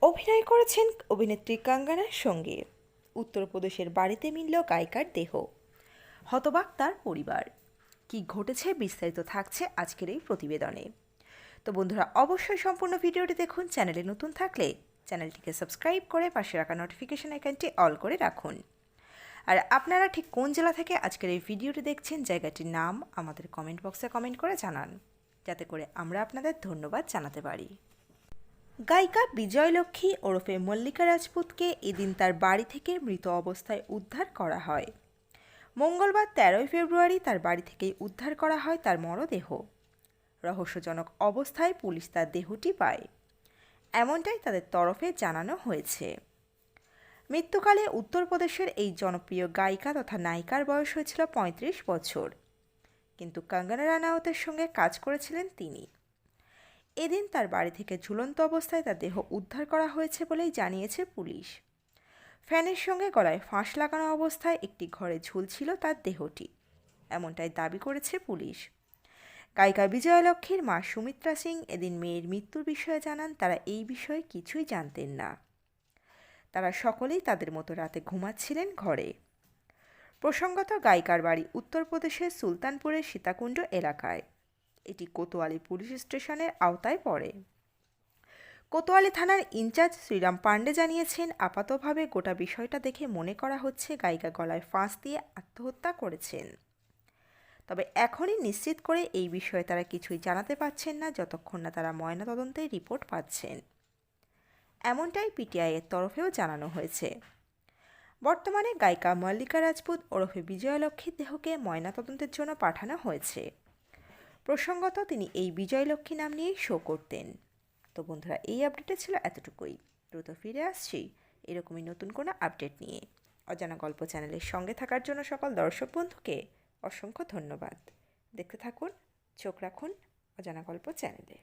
অভিনয় করেছেন অভিনেত্রী কঙ্গনার সঙ্গে। উত্তরপ্রদেশের বাড়িতে মিলল গায়িকার দেহ, হতবাক তার পরিবার। কি ঘটেছে বিস্তারিত থাকছে আজকের এই প্রতিবেদনে। তো বন্ধুরা, অবশ্যই সম্পূর্ণ ভিডিওটি দেখুন। চ্যানেলে নতুন থাকলে চ্যানেলটিকে সাবস্ক্রাইব করে পাশে রাখা নোটিফিকেশন আইকনটি অল করে রাখুন। আর আপনারা ঠিক কোন জেলা থেকে আজকের এই ভিডিওটি দেখছেন, জায়গাটির নাম আমাদের কমেন্ট বক্সে কমেন্ট করে জানান, যাতে করে আমরা আপনাদের ধন্যবাদ জানাতে পারি। গায়িকা বিজয়লক্ষ্মী ওরফে মল্লিকা রাজপুতকে এদিন তার বাড়ি থেকে মৃত অবস্থায় উদ্ধার করা হয়। মঙ্গলবার 13 ফেব্রুয়ারি তার বাড়ি থেকেই উদ্ধার করা হয় তার মরদেহ। রহস্যজনক অবস্থায় পুলিশ তার দেহটি পায়, এমনটাই তাদের তরফে জানানো হয়েছে। মৃত্যুকালে উত্তরপ্রদেশের এই জনপ্রিয় গায়িকা তথা নায়িকার বয়স হয়েছিল 35 বছর, কিন্তু কঙ্গনা রানাওয়াতের সঙ্গে কাজ করেছিলেন তিনি। এদিন তার বাড়ি থেকে ঝুলন্ত অবস্থায় তার দেহ উদ্ধার করা হয়েছে বলেই জানিয়েছে পুলিশ। ফ্যানের সঙ্গে গলায় ফাঁস লাগানো অবস্থায় একটি ঘরে ঝুলছিল তার দেহটি, এমনটাই দাবি করেছে পুলিশ। গায়িকা বিজয়লক্ষ্মীর মা সুমিত্রা সিং এদিন মেয়ের মৃত্যুর বিষয়ে জানান তারা এই বিষয়ে কিছুই জানতেন না। তারা সকলেই তাদের মতো রাতে ঘুমাচ্ছিলেন ঘরে। প্রসঙ্গত, গায়িকার বাড়ি উত্তরপ্রদেশের সুলতানপুরের সীতাকুণ্ড এলাকায়। এটি কোতোয়ালি পুলিশ স্টেশনের আওতায় পড়ে। কোতোয়ালি থানার ইনচার্জ শ্রীরাম পাণ্ডে জানিয়েছেন, আপাতভাবে গোটা বিষয়টা দেখে মনে করা হচ্ছে গায়িকা গলায় ফাঁস দিয়ে আত্মহত্যা করেছেন। তবে এখনই নিশ্চিত করে এই বিষয়ে তারা কিছুই জানাতে পারছেন না যতক্ষণ না তারা ময়নাতদন্তের রিপোর্ট পাচ্ছেন, এমনটাই পিটিআইয়ের তরফেও জানানো হয়েছে। বর্তমানে গায়িকা মল্লিকা রাজপুত ওরফে বিজয়লক্ষ্মীর দেহকে ময়নাতদন্তের জন্য পাঠানো হয়েছে। প্রসঙ্গত, তিনি এই বিজয়লক্ষ্মী নাম নিয়েই শো করতেন। তো বন্ধুরা, এই আপডেটে ছিল এতটুকুই। দ্রুত ফিরে আসছি এরকমই নতুন কোনো আপডেট নিয়ে। অজানা গল্প চ্যানেলের সঙ্গে থাকার জন্য সকল দর্শক বন্ধুকে অসংখ্য ধন্যবাদ। দেখতে থাকুন, চোখ রাখুন অজানা গল্প চ্যানেলে।